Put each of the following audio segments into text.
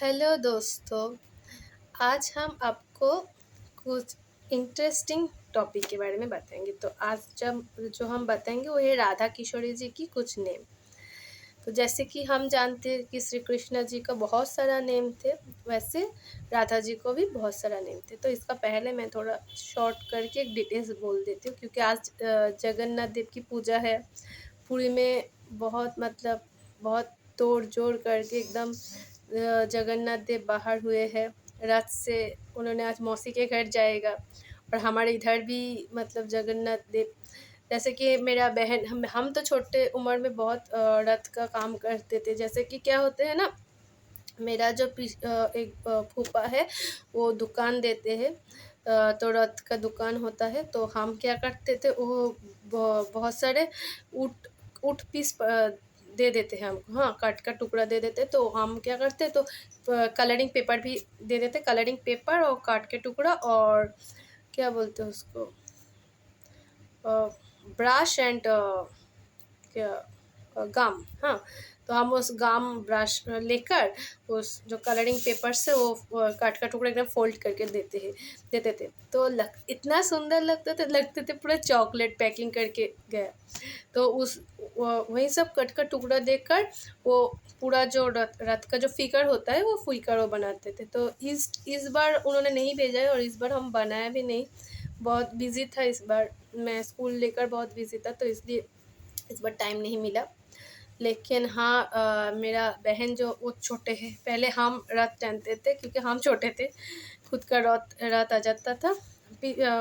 Hello दोस्तों, आज हम आपको कुछ इंटरेस्टिंग टॉपिक के बारे में बताएंगे। तो आज जब जो हम बताएंगे वो है राधा किशोरी जी की कुछ नेम। तो जैसे कि हम जानते हैं कि श्री कृष्ण जी का बहुत सारा नेम थे, वैसे राधा जी को भी बहुत सारा नेम थे। तो इसका पहले मैं थोड़ा शॉर्ट करके एक डिटेल्स बोल देती हूँ, क्योंकि आज जगन्नाथ देव की पूजा है। पुरी में बहुत तोड़ जोड़ करके एकदम जगन्नाथ देव बाहर हुए हैं रथ से। उन्होंने आज मौसी के घर जाएगा, और हमारे इधर भी जगन्नाथ देव, जैसे कि मेरा बहन, हम तो छोटे उम्र में बहुत रथ का काम करते थे। जैसे कि क्या होते हैं ना, मेरा जो एक फूफा है, वो दुकान देते हैं। तो रथ का दुकान होता है, तो हम क्या करते थे, वो बहुत सारे ऊट ऊट पीस दे देते हैं हमको। हाँ, काट का टुकड़ा दे देते, तो हम क्या करते, तो कलरिंग पेपर भी दे देते, कलरिंग पेपर और काट के टुकड़ा, और क्या बोलते हैं उसको, ब्रश एंड क्या गाम। हाँ, तो हम उस गाम ब्रश लेकर उस जो कलरिंग पेपर से वो काट का टुकड़ा एकदम फोल्ड करके देते थे। तो इतना सुंदर लगते थे पूरा चॉकलेट पैकिंग करके गया। तो वही सब कट का टुकड़ा देकर वो पूरा जो रथ का जो फिगर होता है, वो फिगर वो बनाते थे। तो इस बार उन्होंने नहीं भेजा है, और इस बार हम बनाया भी नहीं। बहुत बिजी था इस बार, मैं स्कूल लेकर बहुत बिजी था, तो इसलिए इस बार टाइम नहीं मिला। लेकिन हाँ, मेरा बहन जो वो छोटे हैं, पहले हम रथ टानते थे क्योंकि हम छोटे थे, खुद का रथ रथ आ जाता था।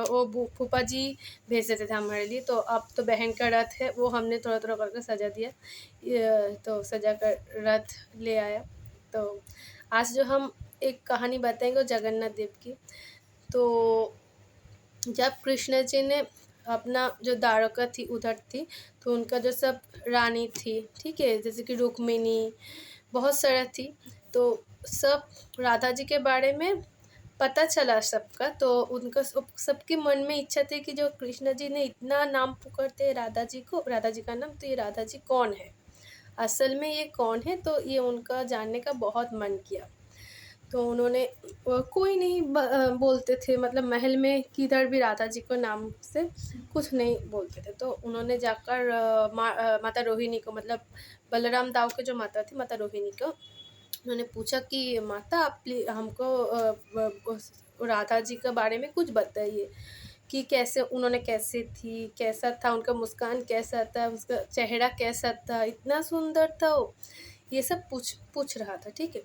वो फूफा जी भेज देते थे हमारे लिए। तो अब तो बहन का रथ है, वो हमने थोड़ा थोड़ा करके सजा दिया। तो सजा कर रथ ले आया। तो आज जो हम एक कहानी बताएंगे वो जगन्नाथ देव की। तो जब कृष्ण जी ने अपना जो द्वारका थी उधर थी, तो उनका जो सब रानी थी, ठीक है, जैसे कि रुक्मिणी, बहुत सारा थी। तो सब राधा जी के बारे में पता चला सबका। तो उनका सबके मन में इच्छा थी कि जो कृष्ण जी ने इतना नाम पुकारते हैं राधा जी को, राधा जी का नाम, तो ये राधा जी कौन है, असल में ये कौन है। तो ये उनका जानने का बहुत मन किया। तो उन्होंने कोई नहीं बोलते थे, महल में किधर भी राधा जी को नाम से कुछ नहीं बोलते थे। तो उन्होंने जाकर माता रोहिणी को, बलराम दाऊ के जो माता थी, माता रोहिणी को उन्होंने पूछा कि माता, आप प्लीज हमको राधा जी के बारे में कुछ बताइए, कि कैसे उन्होंने, कैसे थी, कैसा था उनका मुस्कान, कैसा था उसका चेहरा, कैसा था, इतना सुंदर था वो। ये सब पूछ रहा था, ठीक है।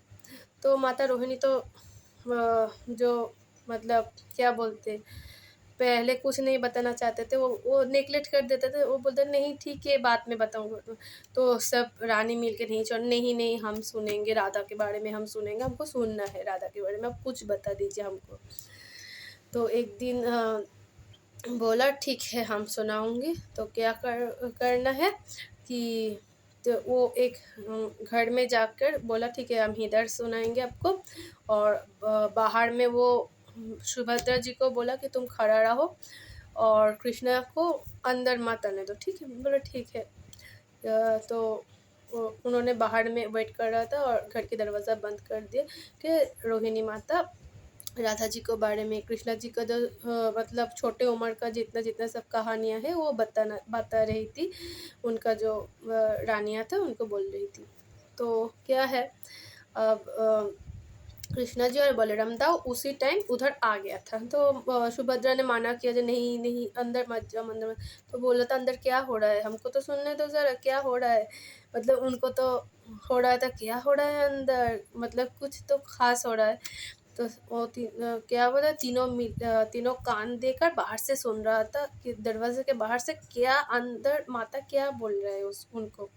तो माता रोहिणी तो जो क्या बोलते, पहले कुछ नहीं बताना चाहते थे, वो नेगलेक्ट कर देते थे। वो बोलते नहीं, ठीक है, बाद में बताऊंगा। तो सब रानी मिल के नहीं छोड़, नहीं नहीं, हम सुनेंगे राधा के बारे में, हम सुनेंगे, हमको सुनना है राधा के बारे में, आप कुछ बता दीजिए हमको। तो एक दिन बोला ठीक है, हम सुनाऊंगी। तो क्या करना है कि, तो वो एक घर में जाकर बोला ठीक है, हम इधर सुनाएंगे आपको। और बाहर में वो सुभद्रा जी को बोला कि तुम खड़ा रहो, और कृष्णा को अंदर मत आने दो, ठीक है। बोला ठीक है। तो उन्होंने बाहर में वेट कर रहा था, और घर के दरवाज़ा बंद कर दिया कि रोहिणी माता राधा जी को बारे में, कृष्णा जी का जो छोटे उम्र का जितना जितना सब कहानियाँ हैं, वो बता रही थी। उनका जो रानियाँ था उनको बोल रही थी। तो क्या है, अब कृष्णा जी और बलराम दाऊ उसी टाइम उधर आ गया था। तो सुभद्रा ने माना किया जो नहीं नहीं, अंदर मत जाओ, अंदर मत। तो बोला था अंदर क्या हो रहा है, हमको तो सुनने दो ज़रा, क्या हो रहा है। उनको तो हो रहा था क्या हो रहा है अंदर, कुछ तो खास हो रहा है। तो वो क्या बोला, तीनों कान देकर बाहर से सुन रहा था कि दरवाजे के बाहर से क्या अंदर माता क्या बोल रहे हैं उनको,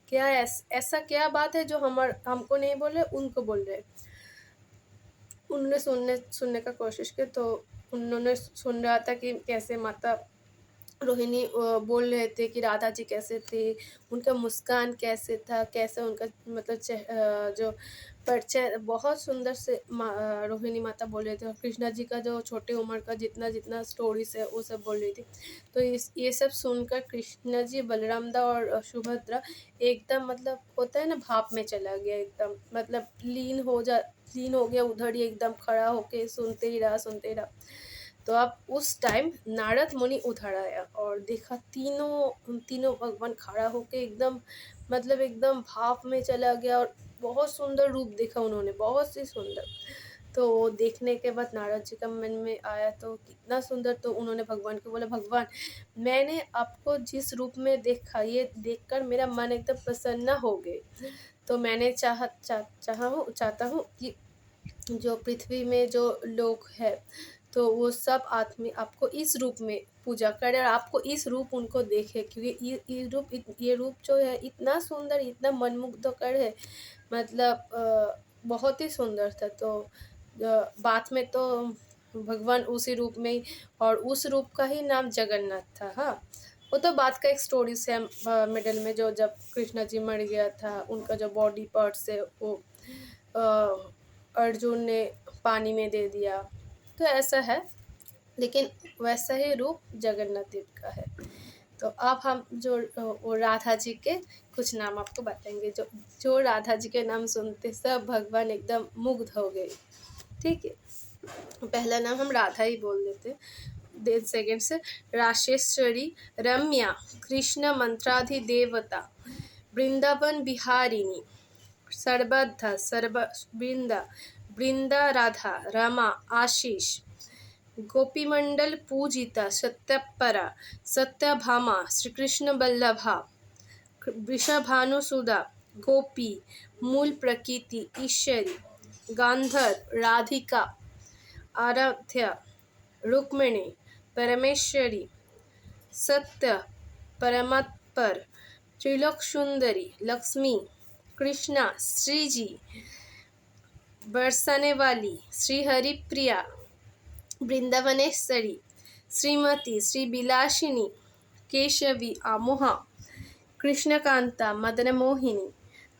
क्या ऐसा क्या बात है जो हमको नहीं बोल रहे, उनको बोल रहे। उन्होंने सुनने का कोशिश की। तो उन्होंने सुन रहा था कि कैसे माता रोहिणी बोल रहे थे कि राधा जी कैसे थे, उनका मुस्कान कैसे था, कैसे उनका जो परिचय बहुत सुंदर से रोहिणी माता बोल रहे थे, और कृष्णा जी का जो छोटे उम्र का जितना जितना स्टोरीज है वो सब बोल रही थी। तो ये सब सुनकर कृष्णा जी, बलराम दा और सुभद्रा एकदम मतलब होता है ना, भाप में चला गया एकदम, मतलब लीन हो गया उधर ही, एकदम खड़ा होके सुनते ही रहा। तो अब उस टाइम नारद मुनि उधर आया और देखा तीनों भगवान खड़ा होके एकदम, मतलब एकदम भाप में चला गया, और बहुत सुंदर रूप देखा उन्होंने, बहुत ही सुंदर। तो वो देखने के बाद नारद जी का मन में आया तो कितना सुंदर, तो उन्होंने भगवान को बोला, भगवान मैंने आपको जिस रूप में देखा, ये देखकर मेरा मन एकदम प्रसन्न हो गए। तो मैंने चाहता हूँ कि जो पृथ्वी में जो लोग हैं, तो वो सब आदमी आपको इस रूप में पूजा करे, और आपको इस रूप उनको देखे, क्योंकि ये रूप जो है इतना सुंदर, इतना मनमुग्धकर है, मतलब बहुत ही सुंदर था। तो बाद में तो भगवान उसी रूप में ही, और उस रूप का ही नाम जगन्नाथ था। हाँ, वो तो बात का एक स्टोरी से मिडल में, जो जब कृष्णा जी मर गया था, उनका जो बॉडी पार्ट्स है वो अर्जुन ने पानी में दे दिया, तो ऐसा है। लेकिन वैसा ही रूप जगन्नाथ देव का है। तो अब हम जो वो राधा जी के कुछ नाम आपको बताएंगे, जो जो राधा जी के नाम सुनते सब भगवान एकदम मुग्ध हो गए। ठीक है, पहला नाम हम राधा ही बोल देते, 1.5 सेकेंड से। राशेश्वरी, रम्या, कृष्ण मंत्राधिदेवता, वृंदावन बिहारिणी, सर्वधा वृंदा राधा, रमा, आशीष, गोपीमंडल पूजिता, सत्यपरा, सत्यभामा, श्रीकृष्ण बल्लभा, वृषभानुसुधा, गोपी, मूल प्रकृति, ईश्वरी, गांधर, राधिका, आराध्या, रुक्मिणी, परमेश्वरी, सत्य, परमत्पर, त्रिलोक सुंदरी, लक्ष्मी, कृष्णा, श्रीजी, बरसाने वाली, श्री हरिप्रिया, वृंदावनेश्वरी, श्रीमती, श्री बिलासिनी, केशवी, आमोहा, कृष्णकांता, मदन मोहिनी,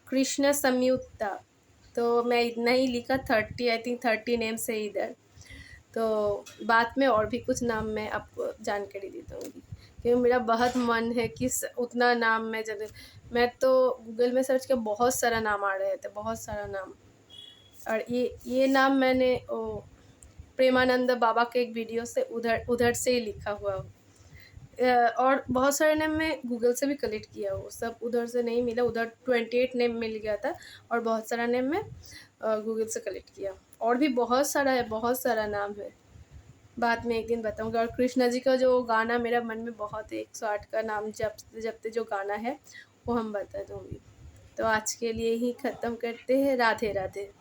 कृष्ण संयुक्ता। तो मैं इतना ही लिखा, 30, आई थिंक 30 नेम्स है इधर। तो बाद में और भी कुछ नाम मैं आपको जानकारी दे दूँगी, क्योंकि मेरा बहुत मन है कि उतना नाम मैं तो गूगल में सर्च किया, बहुत सारा नाम आ रहे थे, बहुत सारा नाम। और ये नाम मैंने प्रेमानंद बाबा के एक वीडियो से उधर से ही लिखा हुआ। और बहुत सारे नेम मैं गूगल से भी कलेक्ट किया, वो सब उधर से नहीं मिला, उधर 28 नेम मिल गया था, और बहुत सारा नेम मैं गूगल से कलेक्ट किया। और भी बहुत सारा है, बहुत सारा नाम है, बाद में एक दिन बताऊंगा। और कृष्णा जी का जो गाना मेरा मन में बहुत है, 108 का नाम जपते जपते जो गाना है, वो हम बता दूंगी। तो आज के लिए ही ख़त्म करते हैं। राधे राधे।